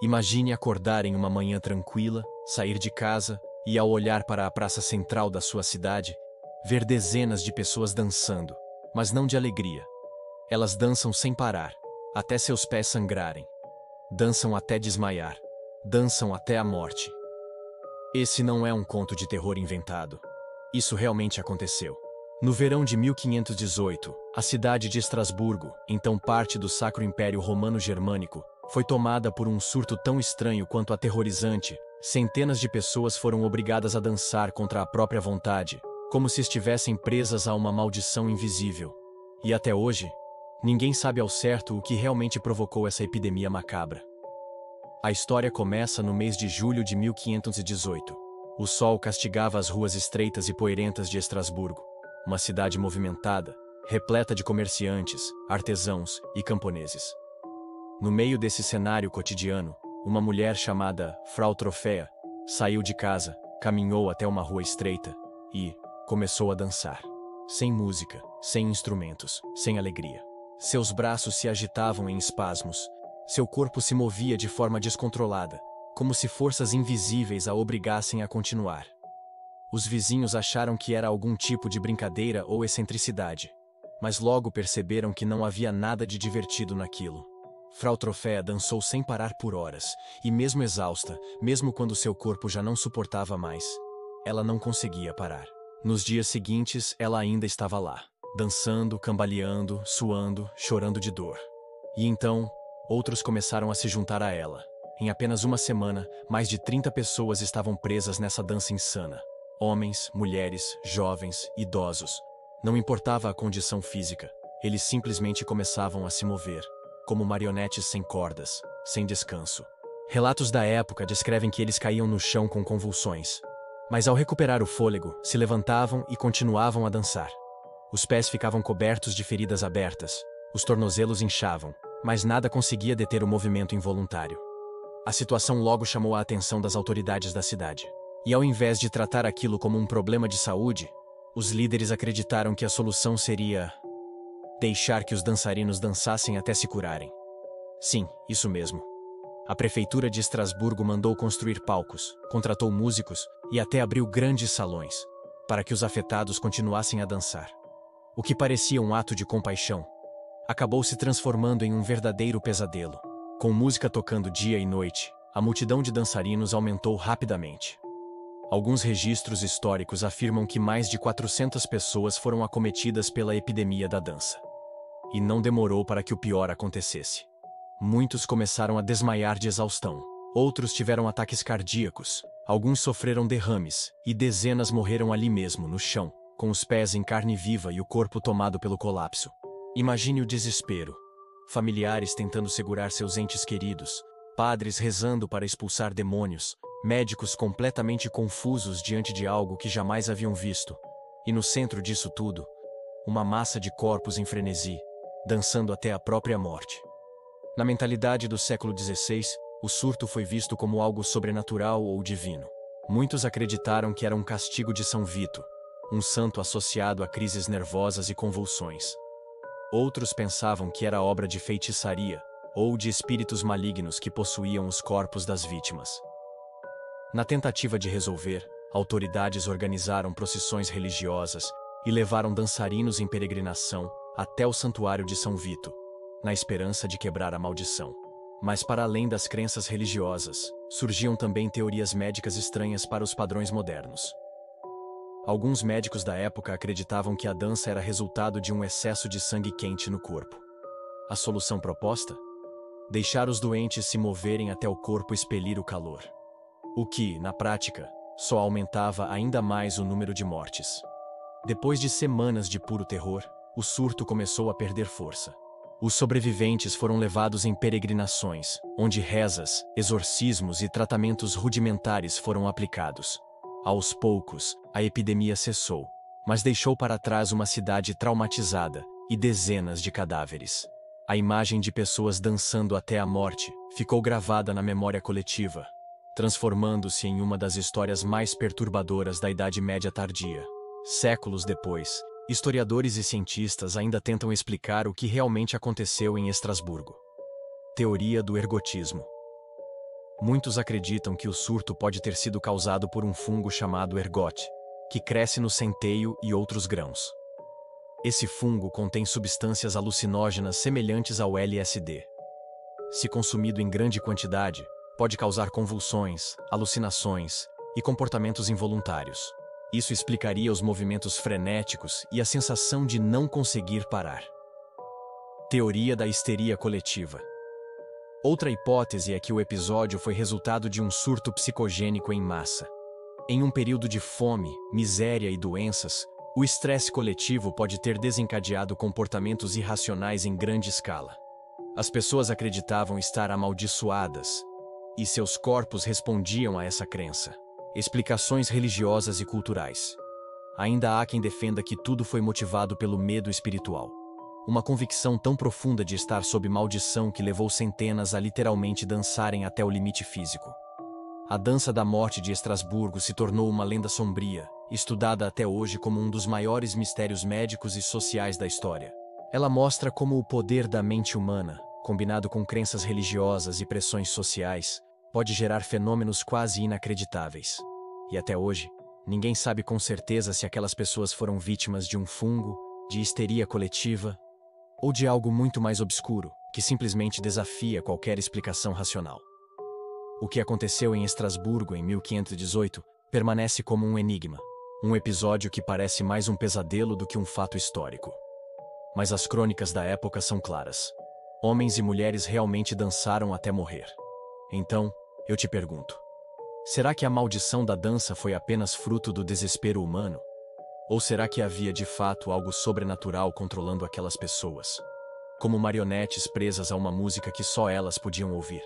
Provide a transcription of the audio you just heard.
Imagine acordar em uma manhã tranquila, sair de casa e, ao olhar para a praça central da sua cidade, ver dezenas de pessoas dançando, mas não de alegria. Elas dançam sem parar, até seus pés sangrarem. Dançam até desmaiar. Dançam até a morte. Esse não é um conto de terror inventado. Isso realmente aconteceu. No verão de 1518, a cidade de Estrasburgo, então parte do Sacro Império Romano-Germânico, foi tomada por um surto tão estranho quanto aterrorizante. Centenas de pessoas foram obrigadas a dançar contra a própria vontade, como se estivessem presas a uma maldição invisível. E até hoje, ninguém sabe ao certo o que realmente provocou essa epidemia macabra. A história começa no mês de julho de 1518. O sol castigava as ruas estreitas e poeirentas de Estrasburgo, uma cidade movimentada, repleta de comerciantes, artesãos e camponeses. No meio desse cenário cotidiano, uma mulher chamada Frau Trofea saiu de casa, caminhou até uma rua estreita e começou a dançar. Sem música, sem instrumentos, sem alegria. Seus braços se agitavam em espasmos. Seu corpo se movia de forma descontrolada, como se forças invisíveis a obrigassem a continuar. Os vizinhos acharam que era algum tipo de brincadeira ou excentricidade, mas logo perceberam que não havia nada de divertido naquilo. Frau Trofea dançou sem parar por horas, e mesmo exausta, mesmo quando seu corpo já não suportava mais, ela não conseguia parar. Nos dias seguintes, ela ainda estava lá, dançando, cambaleando, suando, chorando de dor. E então, outros começaram a se juntar a ela. Em apenas uma semana, mais de 30 pessoas estavam presas nessa dança insana. Homens, mulheres, jovens, idosos. Não importava a condição física, eles simplesmente começavam a se mover, como marionetes sem cordas, sem descanso. Relatos da época descrevem que eles caíam no chão com convulsões. Mas ao recuperar o fôlego, se levantavam e continuavam a dançar. Os pés ficavam cobertos de feridas abertas, os tornozelos inchavam, mas nada conseguia deter o movimento involuntário. A situação logo chamou a atenção das autoridades da cidade. E ao invés de tratar aquilo como um problema de saúde, os líderes acreditaram que a solução seria deixar que os dançarinos dançassem até se curarem. Sim, isso mesmo. A prefeitura de Estrasburgo mandou construir palcos, contratou músicos e até abriu grandes salões, para que os afetados continuassem a dançar. O que parecia um ato de compaixão acabou se transformando em um verdadeiro pesadelo. Com música tocando dia e noite, a multidão de dançarinos aumentou rapidamente. Alguns registros históricos afirmam que mais de 400 pessoas foram acometidas pela epidemia da dança. E não demorou para que o pior acontecesse. Muitos começaram a desmaiar de exaustão. Outros tiveram ataques cardíacos. Alguns sofreram derrames, e dezenas morreram ali mesmo, no chão, com os pés em carne viva e o corpo tomado pelo colapso. Imagine o desespero. Familiares tentando segurar seus entes queridos, padres rezando para expulsar demônios, médicos completamente confusos diante de algo que jamais haviam visto. E no centro disso tudo, uma massa de corpos em frenesi, dançando até a própria morte. Na mentalidade do século XVI, o surto foi visto como algo sobrenatural ou divino. Muitos acreditaram que era um castigo de São Vito, um santo associado a crises nervosas e convulsões. Outros pensavam que era obra de feitiçaria ou de espíritos malignos que possuíam os corpos das vítimas. Na tentativa de resolver, autoridades organizaram procissões religiosas e levaram dançarinos em peregrinação até o santuário de São Vito, na esperança de quebrar a maldição. Mas para além das crenças religiosas, surgiam também teorias médicas estranhas para os padrões modernos. Alguns médicos da época acreditavam que a dança era resultado de um excesso de sangue quente no corpo. A solução proposta? Deixar os doentes se moverem até o corpo expelir o calor. O que, na prática, só aumentava ainda mais o número de mortes. Depois de semanas de puro terror, o surto começou a perder força. Os sobreviventes foram levados em peregrinações, onde rezas, exorcismos e tratamentos rudimentares foram aplicados. Aos poucos, a epidemia cessou, mas deixou para trás uma cidade traumatizada e dezenas de cadáveres. A imagem de pessoas dançando até a morte ficou gravada na memória coletiva, transformando-se em uma das histórias mais perturbadoras da Idade Média tardia. Séculos depois, historiadores e cientistas ainda tentam explicar o que realmente aconteceu em Estrasburgo. Teoria do ergotismo. Muitos acreditam que o surto pode ter sido causado por um fungo chamado ergote, que cresce no centeio e outros grãos. Esse fungo contém substâncias alucinógenas semelhantes ao LSD. Se consumido em grande quantidade, pode causar convulsões, alucinações e comportamentos involuntários. Isso explicaria os movimentos frenéticos e a sensação de não conseguir parar. Teoria da histeria coletiva. Outra hipótese é que o episódio foi resultado de um surto psicogênico em massa. Em um período de fome, miséria e doenças, o estresse coletivo pode ter desencadeado comportamentos irracionais em grande escala. As pessoas acreditavam estar amaldiçoadas, e seus corpos respondiam a essa crença. Explicações religiosas e culturais. Ainda há quem defenda que tudo foi motivado pelo medo espiritual. Uma convicção tão profunda de estar sob maldição que levou centenas a literalmente dançarem até o limite físico. A dança da morte de Estrasburgo se tornou uma lenda sombria, estudada até hoje como um dos maiores mistérios médicos e sociais da história. Ela mostra como o poder da mente humana, combinado com crenças religiosas e pressões sociais, pode gerar fenômenos quase inacreditáveis. E até hoje, ninguém sabe com certeza se aquelas pessoas foram vítimas de um fungo, de histeria coletiva, ou de algo muito mais obscuro, que simplesmente desafia qualquer explicação racional. O que aconteceu em Estrasburgo em 1518 permanece como um enigma, um episódio que parece mais um pesadelo do que um fato histórico. Mas as crônicas da época são claras. Homens e mulheres realmente dançaram até morrer. Então, eu te pergunto, será que a maldição da dança foi apenas fruto do desespero humano? Ou será que havia de fato algo sobrenatural controlando aquelas pessoas? Como marionetes presas a uma música que só elas podiam ouvir?